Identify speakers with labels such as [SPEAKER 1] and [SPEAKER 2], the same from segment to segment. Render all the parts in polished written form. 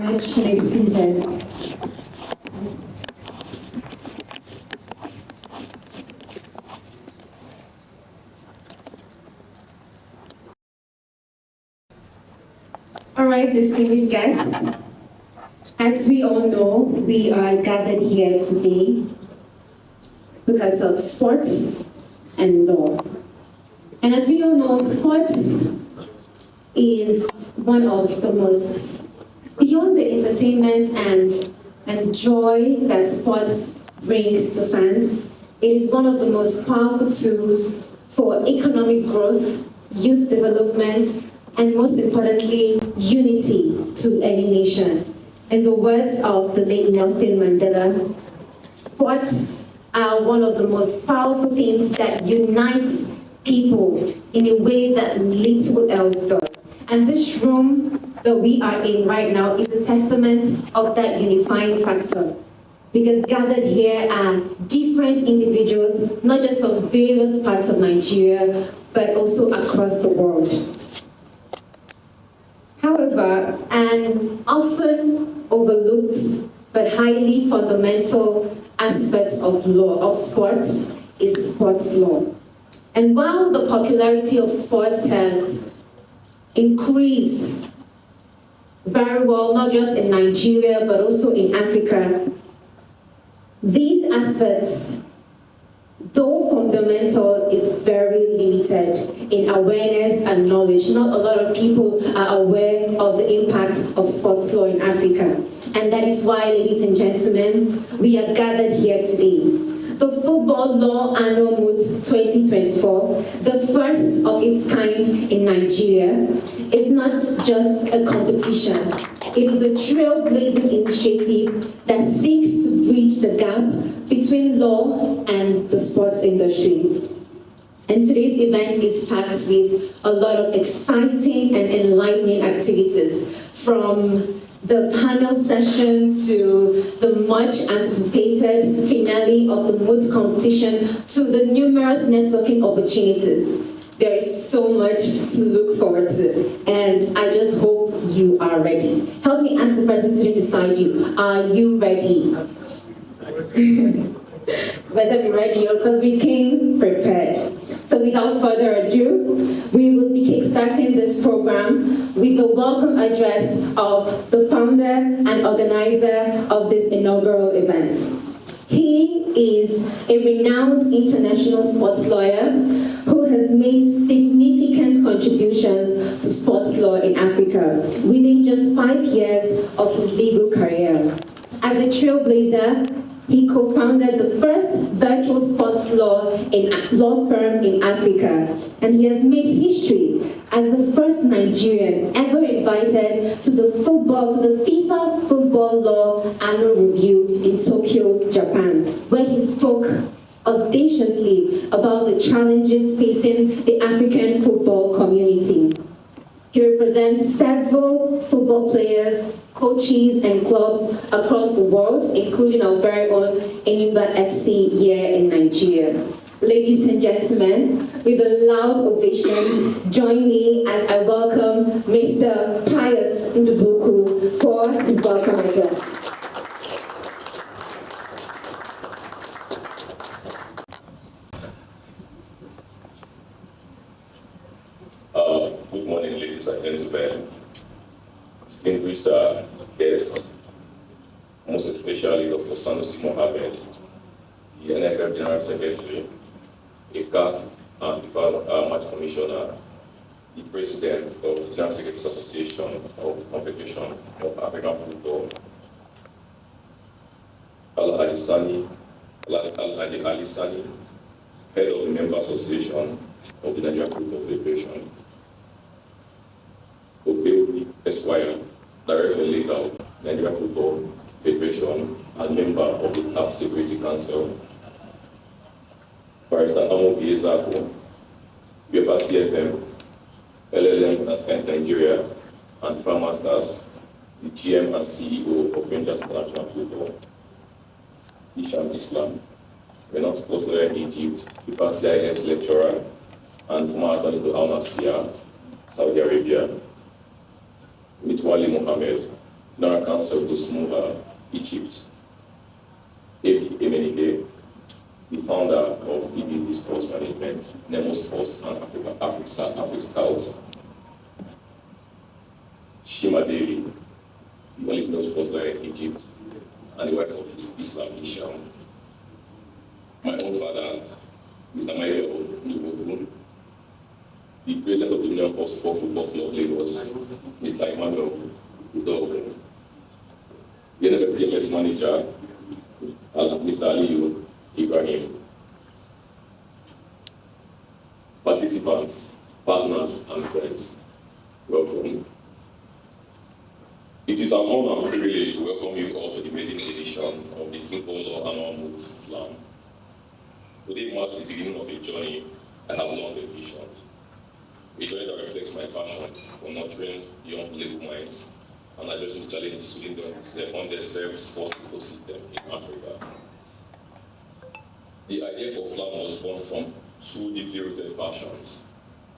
[SPEAKER 1] much. You may be seated. All right, distinguished guests. As we all know, we are gathered here today because of sports and law. And as we all know, sports is one of the most, beyond the entertainment and joy that sports brings to fans, it is one of the most powerful tools for economic growth, youth development, and most importantly, unity to any nation. In the words of the late Nelson Mandela, sports are one of the most powerful things that unites people in a way that little else does. And this room that we are in right now is a testament of that unifying factor. Because gathered here are different individuals, not just from various parts of Nigeria, but also across the world. However, an often overlooked but highly fundamental aspect of law, of sports, is sports law. And while the popularity of sports has increased very well, not just in Nigeria, but also in Africa, these aspects, though fundamental, is very limited in awareness and knowledge. Not a lot of people are aware of the impact of sports law in Africa. And that is why, ladies and gentlemen, we are gathered here today. The Football Law Annual Moot 2024, the first of its kind in Nigeria, is not just a competition. It is a trailblazing initiative that seeks to bridge the gap between law and the sports industry. And today's event is packed with a lot of exciting and enlightening activities, from the panel session to the much anticipated finale of the Moot competition to the numerous networking opportunities. There is so much to look forward to, and I just hope you are ready. Help me ask the person sitting beside you, are you ready? Better be ready, because we came prepared. So without further ado, we will be kickstarting this program with the welcome address of the founder and organizer of this inaugural event. He is a renowned international sports lawyer who has made significant contributions to sports law in Africa within just 5 years of his legal career. As a trailblazer, he co-founded the first virtual sports law firm in Africa, and he has made history as the first Nigerian ever invited to the FIFA Football Law Annual Review in Tokyo, Japan, where he spoke audaciously about the challenges facing the African football community. He represents several football players, coaches, and clubs across the world, including our very own Enyimba FC here in Nigeria. Ladies and gentlemen, with a loud ovation, join me as I welcome Mr. Pius Ndubuokwu for his welcome address.
[SPEAKER 2] Good morning, ladies and gentlemen, distinguished guests, most especially Dr. Sanusi Mohammed, the NFF General Secretary, the CAF and the Match Commissioner, the President of the General Secretaries Association of the Confederation of African Football, Al-Hadi Ali Sani, Head of the Member Association of the Nigerian Football Federation, Obeobi Esquire, Director Legal, Nigerian Football Federation, and member of the CAF Security Council, Barrister Omole Damilare, UEFA CFM, LLM and Nigeria, and Farmer Stars, the GM and CEO of Rangers International Football, Hisham Islam, renowned sports lawyer in Egypt, FIFA CIS lecturer, and former attorney to Al Nassr, Saudi Arabia, Mitwali Mohammed, General Counsel to Smoother Egypt, Emenike, the founder of DBD Sports Management, Nemo Sports and Africa Scouts, Shima Devi, the only female sports lawyer in Egypt, and the wife of Islam Isham. My own father, Mr. Ibeto Hotels, the president of the Union for Football Club Lagos, Mr. Emmanuel Udogo, the NFL TFS manager, Mr. Aliyu Ibrahim. Participants, partners, and friends, welcome. It is an honor and privilege to welcome you all to the maiden edition of the Football Law Annual Moot FLAM. Today marks the beginning of a journey I have long envisioned. A journey that reflects my passion for nurturing young legal minds and addressing challenges within the underserved sports ecosystem in Africa. The idea for FLAM was born from two deeply rooted passions.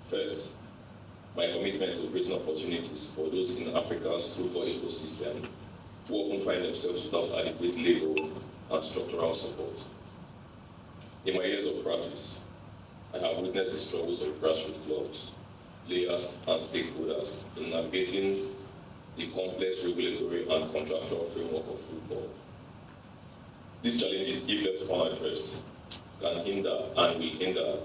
[SPEAKER 2] First, my commitment to creating opportunities for those in Africa's football ecosystem who often find themselves without adequate legal and structural support. In my years of practice, I have witnessed the struggles of grassroots clubs, players, and stakeholders in navigating the complex regulatory and contractual framework of football. These challenges, if left unaddressed, can hinder and will hinder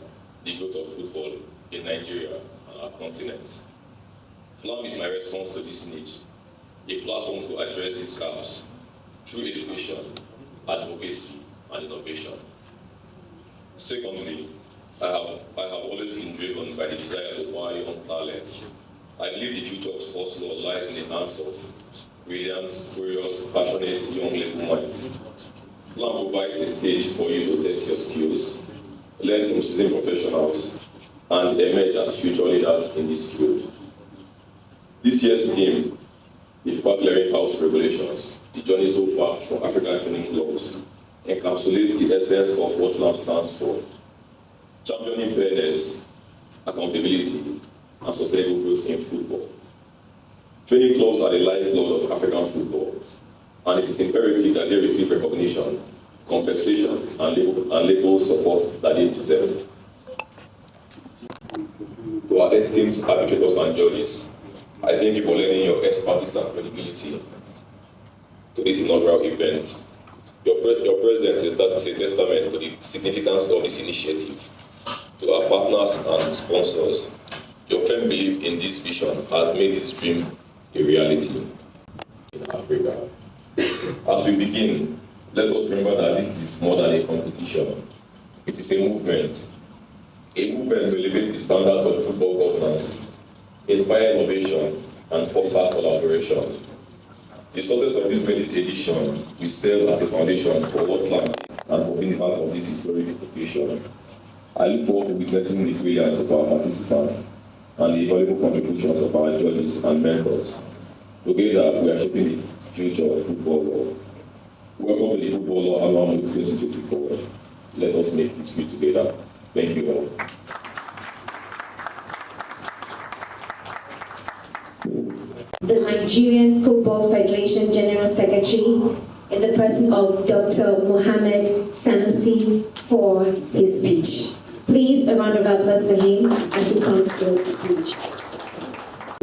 [SPEAKER 2] the growth of football in Nigeria and our continent. FLAM is my response to this need, a platform to address these gaps through education, advocacy, and innovation. Secondly, I have always been driven by the desire to acquire young talent. I believe the future of sports law lies in the hands of brilliant, curious, passionate young legal minds. FLAM provides a stage for you to test your skills, learn from seasoned professionals, and emerge as future leaders in this field. This year's theme, the FIFA Clearinghouse Regulations, the journey so far from African training clubs, encapsulates the essence of what FLAM stands for: championing fairness, accountability, and sustainable growth in football. Training clubs are the lifeblood of African football, and it is imperative that they receive recognition, compensation, and legal support that they deserve. To our esteemed arbitrators and judges, I thank you for lending your expertise and credibility to this inaugural event. Your presence is a testament to the significance of this initiative. To our partners and sponsors, your firm belief in this vision has made this dream a reality in Africa. As we begin, let us remember that this is more than a competition. It is a movement to elevate the standards of football governance, inspire innovation, and foster collaboration. The success of this maiden edition will serve as a foundation for what FLAM and for being part of this historic occasion. I look forward to witnessing the brilliance of our participants and the valuable contributions of our judges and mentors. Together, we are shaping the future of football law. Welcome to the Football Law Annual Moot 2024. Let us make history together. Thank you all.
[SPEAKER 1] The Nigerian Football Federation General Secretary, in the person of Dr. Mohammed Sanusi, for his speech. Please, a round of applause for him as he comes to the stage.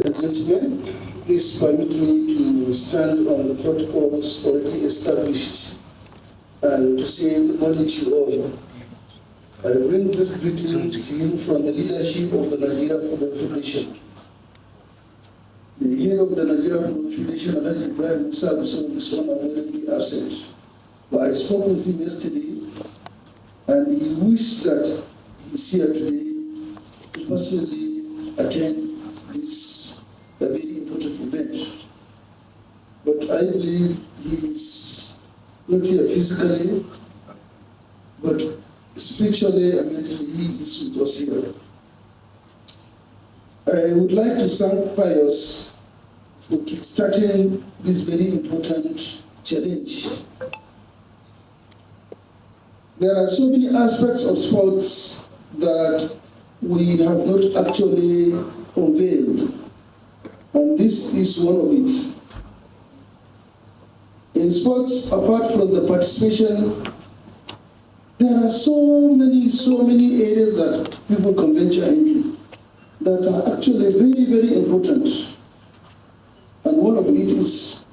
[SPEAKER 3] Ladies and gentlemen, please permit me to stand on the protocols already established and to say good morning to you all. I bring these greetings to you from the leadership of the Nigerian Football Federation. The head of the Nigerian Football Federation, Alhaji Ibrahim Musa, is unavoidably absent. But I spoke with him yesterday, and he wished that he's here today to personally attend this very important event. But I believe he is not here physically, but spiritually and mentally he is with us here. I would like to thank Pius for kickstarting this very important challenge. There are so many aspects of sports that we have not actually unveiled, and this is one of it. In sports, apart from the participation, there are so many areas that people can venture into that are actually very important. And one of it is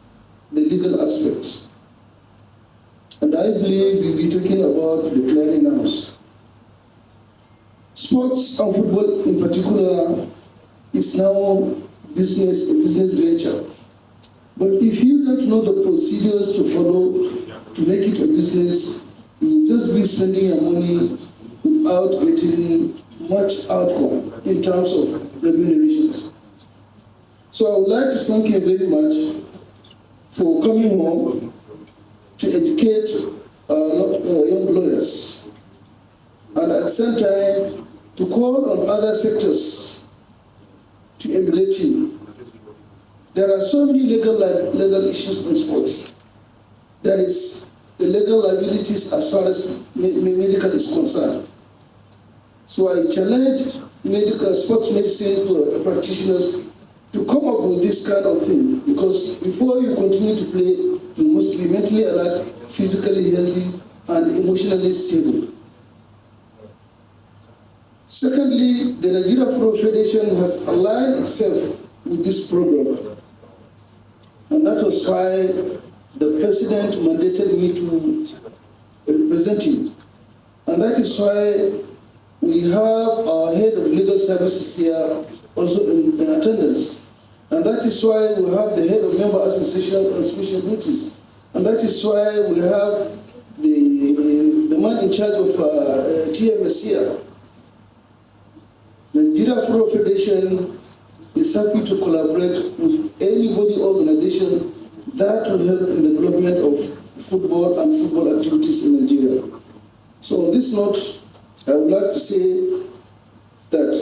[SPEAKER 3] the legal aspect. And I believe we'll be talking about the clearinghouse. Sports and football in particular is now a business venture. But if you don't know the procedures to follow to make it a business, you'll just be spending your money without getting much outcome in terms of remunerations. So I would like to thank you very much for coming home to educate young lawyers, and at the same time to call on other sectors to emulate you. There are so many legal issues in sports. There is the legal liabilities as far as medical is concerned. So I challenge sports medicine practitioners to come up with this kind of thing, because before you continue to play, you must be mentally alert, physically healthy, and emotionally stable. Secondly, the Nigerian Football Federation has aligned itself with this program. And that was why the president mandated me to represent him. And that is why we have our head of legal services here also in attendance. And that is why we have the head of member associations and special duties. And that is why we have the man in charge of TMS here. Nigeria Football Federation is happy to collaborate with anybody organization that will help in the development of football and football activities in Nigeria. So on this note, I would like to say that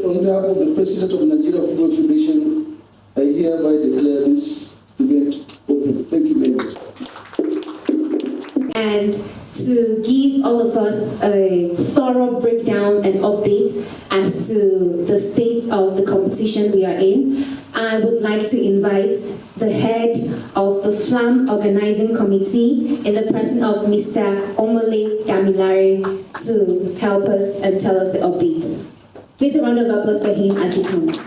[SPEAKER 3] on behalf of the President of Nigeria Football Federation, I hereby declare this event open. Thank you very much.
[SPEAKER 1] And to give all of us a thorough breakdown and update as to the state of the competition we are in, I would like to invite the head of the FLAM Organizing Committee in the person of Mr. Omole Damilare to help us and tell us the updates. Please a round of applause for him as he comes.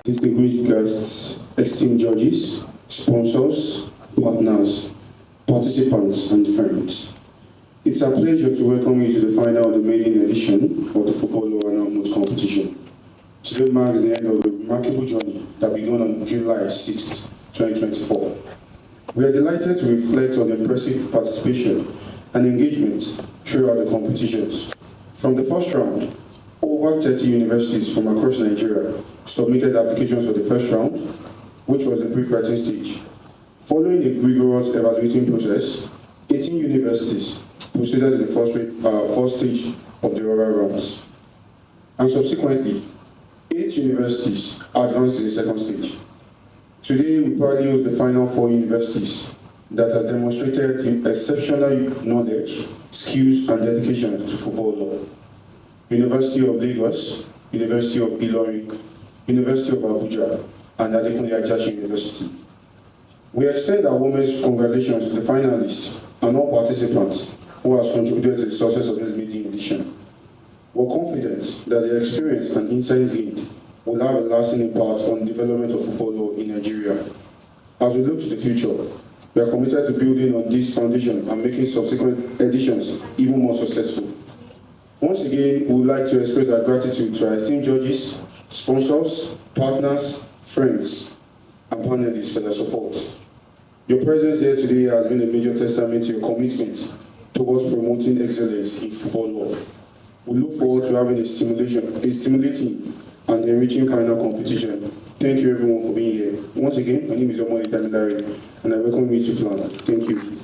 [SPEAKER 4] Distinguished guests, esteemed judges, sponsors, partners, participants, and friends. It's a pleasure to welcome you to the final of the maiden edition of the Football Law Annual Moot competition. Today marks the end of a remarkable journey that began on July 6, 2024. We are delighted to reflect on the impressive participation and engagement throughout the competitions. From the first round, over 30 universities from across Nigeria submitted applications for the first round, which was the pre-writing stage. Following a rigorous evaluating process, 18 universities proceeded to the first stage of the oral rounds. And subsequently, 8 universities advanced to the second stage. Today, we proudly host the final 4 universities that have demonstrated exceptional knowledge, skills, and dedication to football law. University of Lagos, University of Ilorin, University of Abuja, and Adekunle Ajayi University. We extend our warmest congratulations to the finalists and all participants who have contributed to the success of this maiden edition. We're confident that their experience and insights gained will have a lasting impact on the development of football law in Nigeria. As we look to the future, we are committed to building on this foundation and making subsequent editions even more successful. Once again, we would like to express our gratitude to our esteemed judges, sponsors, partners, friends, and panelists for their support. Your presence here today has been a major testament to your commitment towards promoting excellence in football law. We look forward to having a stimulating and enriching final competition. Thank you everyone for being here. Once again, my name is Omole Damilare, and I welcome you to FLAM. Thank you.